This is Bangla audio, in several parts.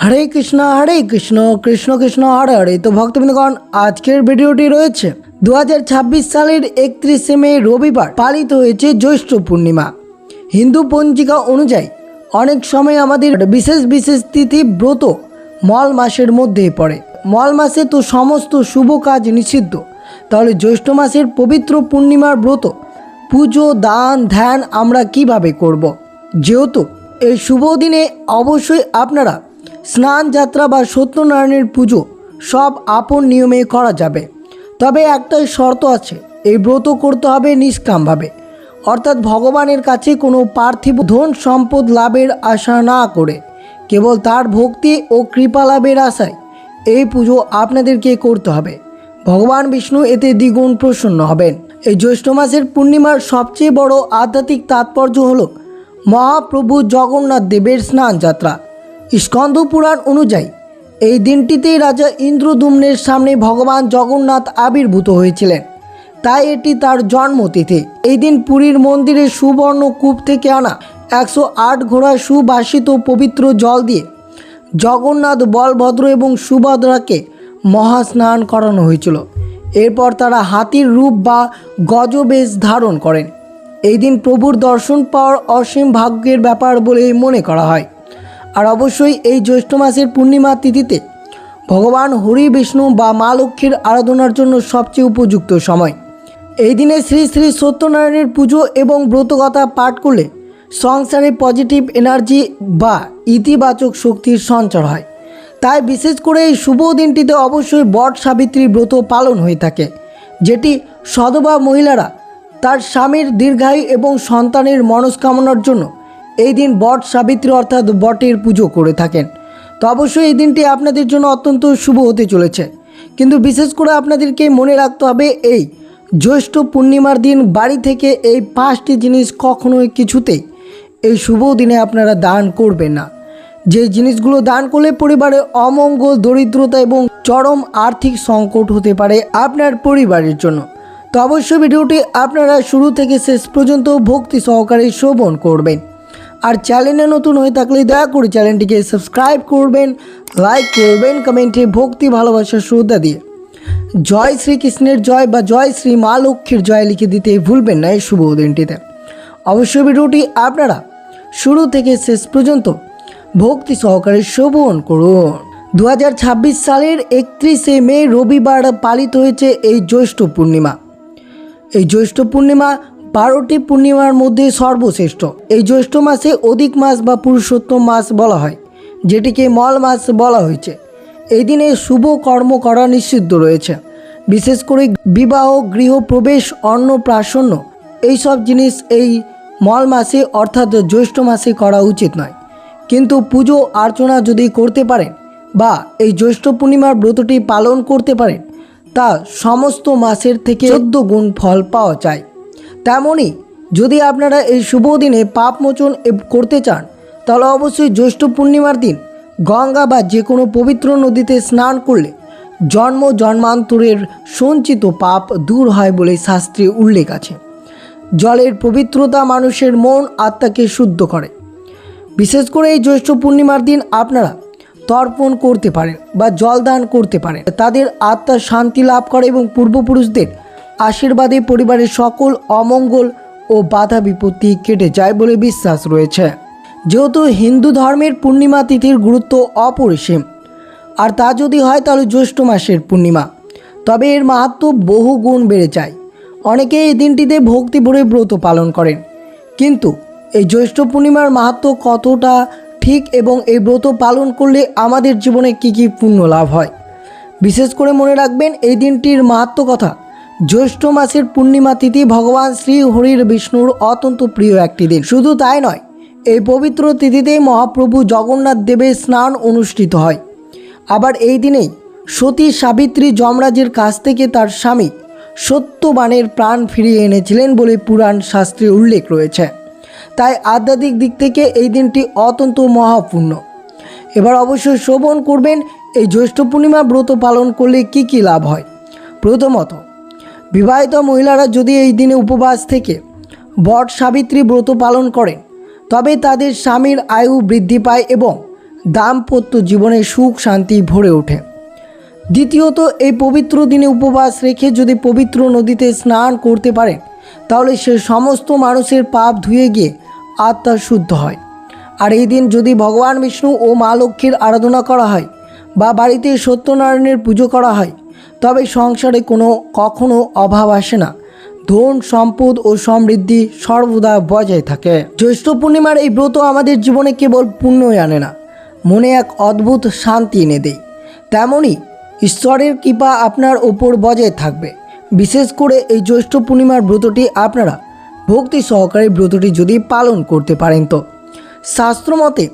হরে কৃষ্ণ কৃষ্ণ কৃষ্ণ হরে হরে। তো ভক্তবৃন্দগণ, আজকের ভিডিওটি রয়েছে 2026 সালের 31শে মে রবিবার পালিত হয়েছে জ্যৈষ্ঠ পূর্ণিমা। হিন্দু পঞ্জিকা অনুযায়ী অনেক সময় আমাদের বিশেষ বিশেষ তিথি ব্রত মল মাসের মধ্যেই পড়ে। মল মাসে তো সমস্ত শুভ কাজ নিষিদ্ধ, তাহলে জ্যৈষ্ঠ মাসের পবিত্র পূর্ণিমার ব্রত পুজো দান ধ্যান আমরা কিভাবে করব। যেহেতু এই শুভ দিনে অবশ্যই আপনারা স্নান যাত্রা বা সত্যনারায়ণের পুজো সব আপন নিয়মে করা যাবে, তবে একটাই শর্ত আছে, এই ব্রত করতে হবে নিষ্কামভাবে, অর্থাৎ ভগবানের কাছে কোনো পার্থিব ধন সম্পদ লাভের আশা না করে কেবল তার ভক্তি ও কৃপা লাভের আশায় এই পুজো আপনাদেরকে করতে হবে। ভগবান বিষ্ণু এতে দ্বিগুণ প্রসন্ন হবেন। এই জ্যৈষ্ঠ মাসের পূর্ণিমার সবচেয়ে বড় আধ্যাত্মিক তাৎপর্য হল মহাপ্রভু জগন্নাথ দেবের স্নান যাত্রা। স্কন্দ পুরাণ অনুযায়ী এই দিনটিতেই রাজা ইন্দ্রদ্যুম্নের সামনে ভগবান জগন্নাথ আবির্ভূত হয়েছিলেন, তাই এটি তার জন্মতিথি। এই দিন পুরীর মন্দিরে সুবর্ণ কূপ থেকে আনা 108 ঘোড়া সুবাসিত পবিত্র জল দিয়ে জগন্নাথ বলভদ্র এবং সুভদ্রাকে মহাস্নান করানো হয়েছিল। এরপর তারা হাতির রূপ বা গজবেশ ধারণ করেন। এই দিন প্রভুর দর্শন পাওয়ার অসীম ভাগ্যের ব্যাপার বলে মনে করা হয়। আর অবশ্যই এই জ্যৈষ্ঠ মাসের পূর্ণিমা তিথিতে ভগবান হরি বিষ্ণু বা মা লক্ষ্মীর আরাধনার জন্য সবচেয়ে উপযুক্ত সময়। এই দিনে শ্রী শ্রী সত্যনারায়ণের পুজো এবং ব্রতকথা পাঠ করলে সংসারে পজিটিভ এনার্জি বা ইতিবাচক শক্তির সঞ্চার হয়। তাই বিশেষ করে এই শুভ দিনটিতে অবশ্যই বট সাবিত্রী ব্রত পালন হয়ে থাকে, যেটি সধবা মহিলারা তার স্বামীর দীর্ঘায়ু এবং সন্তানের মনস্কামনার জন্য এই দিন বট সাবিত্রী অর্থাৎ বটের পুজো করে থাকেন। তো অবশ্যই এই দিনটি আপনাদের জন্য অত্যন্ত শুভ হতে চলেছে, কিন্তু বিশেষ করে আপনাদেরকে মনে রাখতে হবে এই জ্যৈষ্ঠ পূর্ণিমার দিন বাড়ি থেকে এই 5টি জিনিস কখনোই কিছুতেই এই শুভ দিনে আপনারা দান করবেন না। যে জিনিসগুলো দান করলে পরিবারে অমঙ্গল, দরিদ্রতা এবং চরম আর্থিক সংকট হতে পারে আপনার পরিবারের জন্য। তো অবশ্যই ভিডিওটি আপনারা শুরু থেকে শেষ পর্যন্ত ভক্তি সহকারে শ্রবণ করবেন। আর চ্যানেলে নতুন হয়ে থাকলে দয়া করে চ্যানেলটিকে সাবস্ক্রাইব করবেন, লাইক করবেন, কমেন্টে ভক্তি ভালোবাসা শ্রদ্ধা দিয়ে জয় শ্রীকৃষ্ণের জয় বা জয় শ্রী মা লক্ষ্মীর জয় লিখে দিতে ভুলবেন না এই শুভ দিনটিতে। অবশ্যই ভিডিওটি আপনারা শুরু থেকে শেষ পর্যন্ত ভক্তি সহকারে শ্রবণ করুন। 2026 সালের 31শে মে রবিবার পালিত হয়েছে এই জ্যৈষ্ঠ পূর্ণিমা। এই জ্যৈষ্ঠ পূর্ণিমা 12টি পূর্ণিমার মধ্যে সর্বশ্রেষ্ঠ। এই জ্যৈষ্ঠ মাসে অধিক মাস বা পুরুষোত্তম মাস বলা হয়, যেটিকে মল মাস বলা হয়েছে। এই দিনে শুভ কর্ম করা নিষিদ্ধ রয়েছে, বিশেষ করে বিবাহ, গৃহপ্রবেশ, অন্নপ্রাশন এইসব জিনিস এই মল মাসে অর্থাৎ জ্যৈষ্ঠ মাসে করা উচিত নয়। কিন্তু পুজো অর্চনা যদি করতে পারেন বা এই জ্যৈষ্ঠ পূর্ণিমার ব্রতটি পালন করতে পারেন, তা সমস্ত মাসের থেকে 14 গুণ ফল পাওয়া যায়। তেমনই যদি আপনারা এই শুভ দিনে পাপমোচন করতে চান, তাহলে অবশ্যই জ্যৈষ্ঠ পূর্ণিমার দিন গঙ্গা বা যে কোনো পবিত্র নদীতে স্নান করলে জন্ম জন্মান্তরের সঞ্চিত পাপ দূর হয় বলে শাস্ত্রে উল্লেখ আছে। জলের পবিত্রতা মানুষের মন আত্মাকে শুদ্ধ করে। বিশেষ করে এই জ্যৈষ্ঠ পূর্ণিমার দিন আপনারা তর্পণ করতে পারেন বা জলদান করতে পারেন, তাদের আত্মা শান্তি লাভ করে এবং পূর্বপুরুষদের আশীর্বাদে পরিবারের সকল অমঙ্গল ও বাধা বিপত্তি কেটে যায় বলে বিশ্বাস রয়েছে। যেহেতু হিন্দু ধর্মের পূর্ণিমা তিথির গুরুত্ব অপরিসীম, আর তা যদি হয় তাহলে জ্যৈষ্ঠ মাসের পূর্ণিমা, তবে এর মাহাত্ম্য বহু গুণ বেড়ে যায়। অনেকে এই দিনটিতে ভক্তি ভরে ব্রত পালন করেন, কিন্তু এই জ্যৈষ্ঠ পূর্ণিমার মাহাত্ম্য কতটা ঠিক এবং এই ব্রত পালন করলে আমাদের জীবনে কী কী পুণ্য লাভ হয়, বিশেষ করে মনে রাখবেন এই দিনটির মাহাত্ম্য কথা। জ্যৈষ্ঠ মাসের পূর্ণিমা তিথি ভগবান শ্রী হরির বিষ্ণুর অত্যন্ত প্রিয় একটি দিন। শুধু তাই নয়, এই পবিত্র তিথিতেই মহাপ্রভু জগন্নাথ দেবের স্নান অনুষ্ঠিত হয়। আবার এই দিনেই সতী সাবিত্রী যমরাজের কাছ থেকে তার স্বামী সত্যবানের প্রাণ ফিরিয়ে এনেছিলেন বলে পুরাণ শাস্ত্রে উল্লেখ রয়েছে। তাই আধ্যাত্মিক দিক থেকে এই দিনটি অত্যন্ত মহাপূর্ণ। এবার অবশ্যই শ্রবণ করবেন এই জ্যৈষ্ঠ পূর্ণিমা ব্রত পালন করলে কি কি লাভ হয়। প্রথমত, বিবাহিত মহিলারা যদি এই দিনে উপবাস থেকে বট সাবিত্রী ব্রত পালন করেন, তবে তাদের স্বামীর আয়ু বৃদ্ধি পায় এবং দাম্পত্য জীবনে সুখ শান্তি ভরে ওঠে। দ্বিতীয়ত, এই পবিত্র দিনে উপবাস রেখে যদি পবিত্র নদীতে স্নান করতে পারেন তাহলে সে সমস্ত মানুষের পাপ ধুয়ে গিয়ে আত্মা শুদ্ধ হয়। আর এই দিন যদি ভগবান বিষ্ণু ও মা লক্ষ্মীর আরাধনা করা হয় বা বাড়িতে সত্যনারায়ণের পুজো করা হয় তবে সংসারে কখনো অভাব আসে না, ধন সম্পদ ও সমৃদ্ধি সর্বদা বজায় থাকে। জ্যৈষ্ঠ পূর্ণিমার এই ব্রত আমাদের জীবনে কেবল পুণ্যই আনে না, মনে এক অদ্ভুত শান্তি এনে দেয়। তেমনই ঈশ্বরের কৃপা আপনার ওপর বজায় থাকবে। বিশেষ করে এই জ্যৈষ্ঠ পূর্ণিমার ব্রতটি আপনারা ভক্তি সহকারে ব্রতটি যদি পালন করতে পারেন তো শাস্ত্রমতে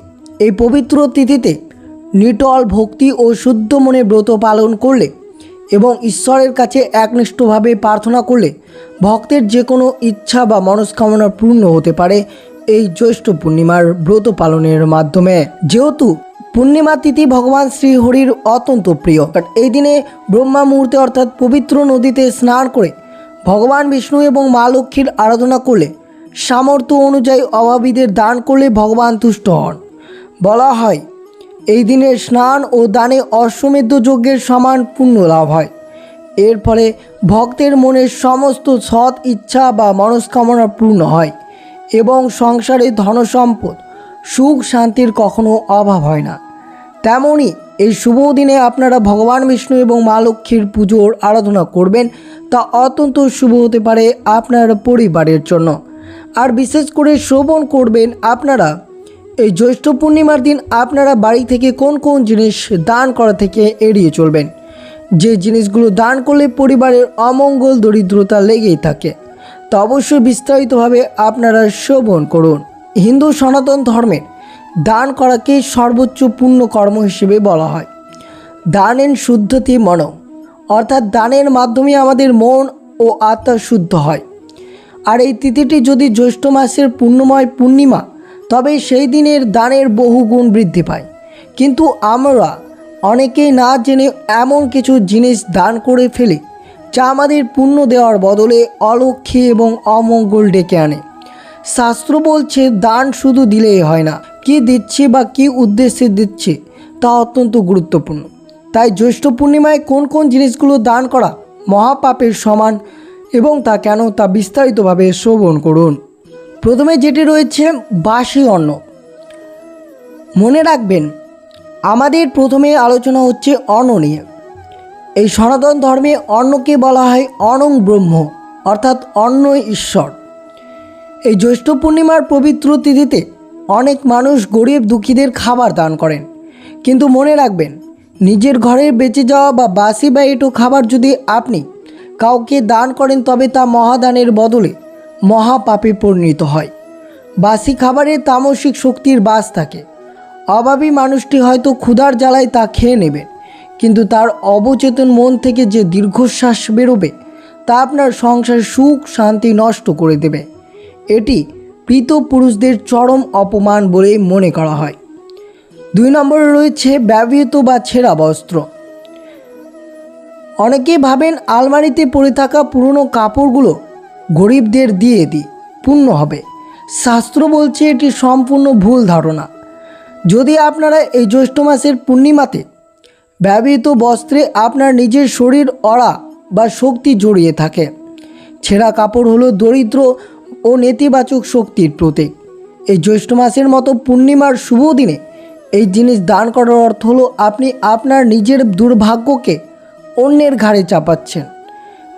এই পবিত্র তিথিতে নিটল ভক্তি ও শুদ্ধ মনে ব্রত পালন করলে এবং ঈশ্বরের কাছে একনিষ্ঠভাবে প্রার্থনা করলে ভক্তের যে কোনো ইচ্ছা বা মনস্কামনা পূর্ণ হতে পারে এই জ্যৈষ্ঠ পূর্ণিমার ব্রত পালনের মাধ্যমে। যেহেতু পূর্ণিমা তিথি ভগবান শ্রীহরির অত্যন্ত প্রিয়, এই দিনে ব্রহ্মা মুহূর্তে অর্থাৎ পবিত্র নদীতে স্নান করে ভগবান বিষ্ণু এবং মা লক্ষ্মীর আরাধনা করলে, সামর্থ্য অনুযায়ী অভাবীদের দান করলে ভগবান তুষ্ট হন। বলা হয় এই দিনে স্নান ও দানে অশ্বমেধ যজ্ঞের সমান পুণ্য লাভ হয়। এর ফলে ভক্তের মনের সমস্ত সৎ ইচ্ছা বা মনস্কামনা পূর্ণ হয় এবং সংসারে ধনসম্পদ সুখ শান্তির কখনো অভাব হয় না। তেমনই এই শুভ দিনে আপনারা ভগবান বিষ্ণু এবং মা লক্ষ্মীর পুজোর আরাধনা করবেন, তা অত্যন্ত শুভ হতে পারে আপনার পরিবারের জন্য। আর বিশেষ করে শ্রবণ করবেন আপনারা এই জ্যৈষ্ঠ পূর্ণিমার দিন আপনারা বাড়ি থেকে কোন কোন জিনিস দান করা থেকে এড়িয়ে চলবেন, যে জিনিসগুলো দান করলে পরিবারের অমঙ্গল দরিদ্রতা লেগেই থাকে, তা অবশ্যই বিস্তারিতভাবে আপনারা শ্রবণ করুন। হিন্দু সনাতন ধর্মের দান করাকে সর্বোচ্চ পুণ্য কর্ম হিসেবে বলা হয়। দানেন শুদ্ধতি মন, অর্থাৎ দানের মাধ্যমে আমাদের মন ও আত্মা শুদ্ধ হয়। আর এই তিথিটি যদি জ্যৈষ্ঠ মাসের পূর্ণময় পূর্ণিমা, তবে সেই দিনের দানের বহু গুণ বৃদ্ধি পায়। কিন্তু আমরা অনেকেই না জেনে এমন কিছু জিনিস দান করে ফেলি যা আমাদের পুণ্য দেওয়ার বদলে অলক্ষ্মী এবং অমঙ্গল ডেকে আনে। শাস্ত্র বলছে দান শুধু দিলেই হয় না, কি দিচ্ছি বা কি উদ্দেশ্যে দিচ্ছি তা অত্যন্ত গুরুত্বপূর্ণ। তাই জ্যৈষ্ঠ পূর্ণিমায় কোন কোন জিনিসগুলো দান করা মহাপাপের সমান এবং তা কেন, তা বিস্তারিতভাবে শ্রবণ করুন। প্রথমে যেটি রয়েছে বাসি অন্ন। মনে রাখবেন আমাদের প্রথমে আলোচনা হচ্ছে অন্ন নিয়ে। এই সনাতন ধর্মে অন্নকে বলা হয় অনং ব্রহ্ম, অর্থাৎ অন্নই ঈশ্বর। এই জ্যৈষ্ঠ পূর্ণিমার পবিত্র তিথিতে অনেক মানুষ গরিব দুঃখীদের খাবার দান করেন, কিন্তু মনে রাখবেন নিজের ঘরে বেঁচে যাওয়া বা বাসি বা এঁটো খাবার যদি আপনি কাউকে দান করেন তবে তা মহাদানের বদলে মহাপাপে পরিণত হয়। বাসি খাবারে তামসিক শক্তির বাস থাকে। অভাবী মানুষটি হয়তো ক্ষুধার জ্বালায় তা খেয়ে নেবেন, কিন্তু তার অবচেতন মন থেকে যে দীর্ঘশ্বাস বেরোবে তা আপনার সংসার সুখ শান্তি নষ্ট করে দেবে। এটি পীত পুরুষদের চরম অপমান বলে মনে করা হয়। 2 নম্বরে রয়েছে ব্যবহৃত বা ছেঁড়া বস্ত্র। অনেকেই ভাবেন আলমারিতে পড়ে থাকা পুরনো কাপড়গুলো গরিবদের দিয়ে দিই পুণ্য হবে। শাস্ত্র বলছে এটি সম্পূর্ণ ভুল ধারণা। যদি আপনারা এই জ্যৈষ্ঠ মাসের পূর্ণিমাতে ব্যবহৃত বস্ত্রে আপনার নিজের শরীর অরা বা শক্তি জড়িয়ে থাকে, ছেঁড়া কাপড় হলো দরিদ্র ও নেতিবাচক শক্তির প্রতীক। এই জ্যৈষ্ঠ মাসের মতো পূর্ণিমার শুভ দিনে এই জিনিস দান করার অর্থ হলো আপনি আপনার নিজের দুর্ভাগ্যকে অন্যের ঘাড়ে চাপাচ্ছেন।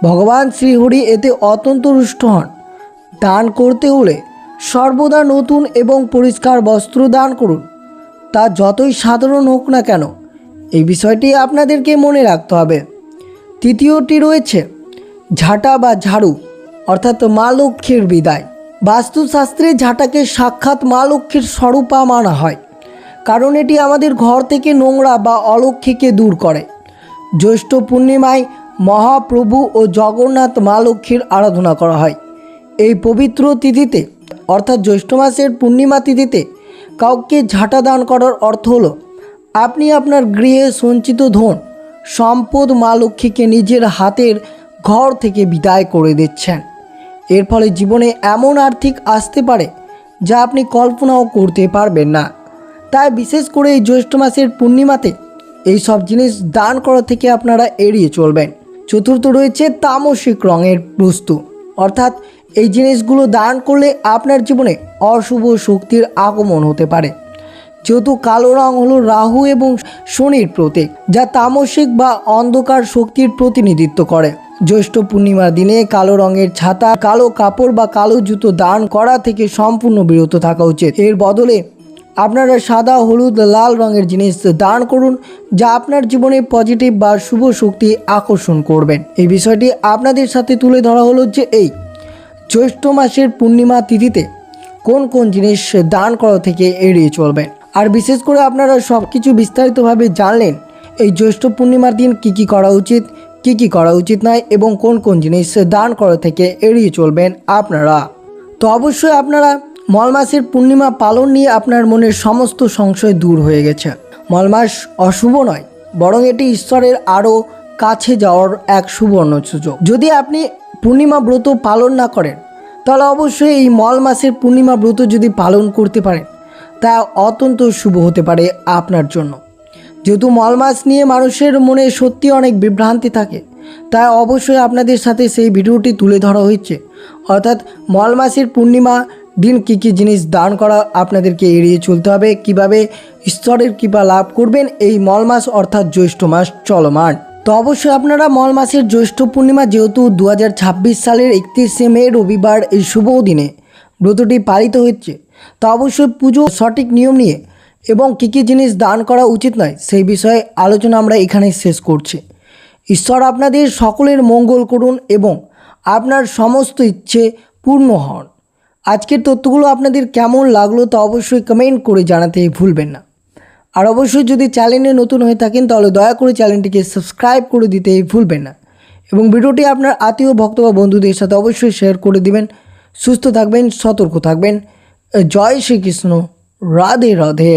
ভগবান শ্রীহরি এতে অত্যন্ত রুষ্ট হন। দান করতে হলে সর্বদা নতুন এবং পরিষ্কার বস্ত্র দান করুন, তা যতই সাধারণ হোক না কেন। এই বিষয়টি আপনাদেরকে মনে রাখতে হবে। তৃতীয়টি রয়েছে ঝাঁটা বা ঝাড়ু, অর্থাৎ মা লক্ষ্মীর বিদায়। বাস্তুশাস্ত্রে ঝাঁটাকে সাক্ষাৎ মা লক্ষ্মীর স্বরূপা মানা হয়, কারণ এটি আমাদের ঘর থেকে নোংরা বা অলক্ষ্মীকে দূর করে। জ্যৈষ্ঠ পূর্ণিমায় মহাপ্রভু ও জগন্নাথ মা লক্ষ্মীর আরাধনা করা হয়। এই পবিত্র তিথিতে অর্থাৎ জ্যৈষ্ঠ মাসের পূর্ণিমা তিথিতে কাউকে ঝাঁটা দান করার অর্থ হলো আপনি আপনার গৃহে সঞ্চিত ধন সম্পদ মা লক্ষ্মীকে নিজের হাতের ঘর থেকে বিদায় করে দিচ্ছেন। এর ফলে জীবনে এমন আর্থিক আসতে পারে যা আপনি কল্পনাও করতে পারবেন না। তাই বিশেষ করে এই জ্যৈষ্ঠ মাসের পূর্ণিমাতে এই সব জিনিস দান করা থেকে আপনারা এড়িয়ে চলবেন। চতুর্থ রয়েছে তামসিক রঙের বস্তু, অর্থাৎ এই জিনিসগুলো দান করলে আপনার জীবনে অশুভ শক্তির আগমন হতে পারে। যেহেতু কালো রং হলো রাহু এবং শনির প্রতীক, যা তামসিক বা অন্ধকার শক্তির প্রতিনিধিত্ব করে। জ্যৈষ্ঠ পূর্ণিমার দিনে কালো রঙের ছাতা, কালো কাপড় বা কালো জুতো দান করা থেকে সম্পূর্ণ বিরত থাকা উচিত। এর বদলে আপনারা সাদা, হলুদ, লাল রঙের জিনিস দান করুন, যা আপনার জীবনে পজিটিভ বা শুভ শক্তি আকর্ষণ করবেন। এই বিষয়টি আপনাদের সাথে তুলে ধরা হলো যে এই জ্যৈষ্ঠ মাসের পূর্ণিমা তিথিতে কোন কোন জিনিস দান করা থেকে এড়িয়ে চলবেন। আর বিশেষ করে আপনারা সব কিছু বিস্তারিতভাবে জানলেন এই জ্যৈষ্ঠ পূর্ণিমার দিন কী করা উচিত, কী করা উচিত নয় এবং কোন কোন জিনিস দান করা থেকে এড়িয়ে চলবেন আপনারা। তো অবশ্যই আপনারা মল মাসের পূর্ণিমা পালন নিয়ে আপনার মনের সমস্ত সংশয় দূর হয়ে গেছে। মল মাস অশুভ নয়, বরং এটি ঈশ্বরের আরও কাছে যাওয়ার এক সুবর্ণ সুযোগ। যদি আপনি পূর্ণিমা ব্রত পালন না করেন, তাহলে অবশ্যই এই মল মাসের পূর্ণিমা ব্রত যদি পালন করতে পারেন, তা অত্যন্ত শুভ হতে পারে আপনার জন্য। যেহেতু মল মাস নিয়ে মানুষের মনে সত্যি অনেক বিভ্রান্তি থাকে, তাই অবশ্যই আপনাদের সাথে সেই ভিডিওটি তুলে ধরা হয়েছে। অর্থাৎ মল মাসের পূর্ণিমা দিন কী জিনিস দান করা আপনাদেরকে এড়িয়ে চলতে হবে, কিভাবে ঈশ্বরের কৃপা লাভ করবেন এই মল মাস অর্থাৎ জ্যৈষ্ঠ মাস চলমান। তো অবশ্যই আপনারা মল মাসের জ্যৈষ্ঠ পূর্ণিমা যেহেতু 2026 সালের 31শে মে রবিবার এই শুভ দিনে ব্রতটি পালিত হচ্ছে, তা অবশ্যই পুজো সঠিক নিয়ম নিয়ে এবং কী জিনিস দান করা উচিত নয় সেই বিষয়ে আলোচনা আমরা এখানে শেষ করছি। ঈশ্বর আপনাদের সকলের মঙ্গল করুন এবং আপনার সমস্ত ইচ্ছে পূর্ণ হন। আজকের তথ্যগুলো আপনাদের কেমন লাগলো তা অবশ্যই কমেন্ট করে জানাতে ভুলবেন না। আর অবশ্যই যদি চ্যানেলে নতুন হয়ে থাকেন তাহলে দয়া করে চ্যানেলটিকে সাবস্ক্রাইব করে দিতে ভুলবেন না এবং ভিডিওটি আপনার আত্মীয় ভক্ত বা বন্ধুদের সাথে অবশ্যই শেয়ার করে দিবেন। সুস্থ থাকবেন, সতর্ক থাকবেন। জয় শ্রীকৃষ্ণ, রাধে রাধে।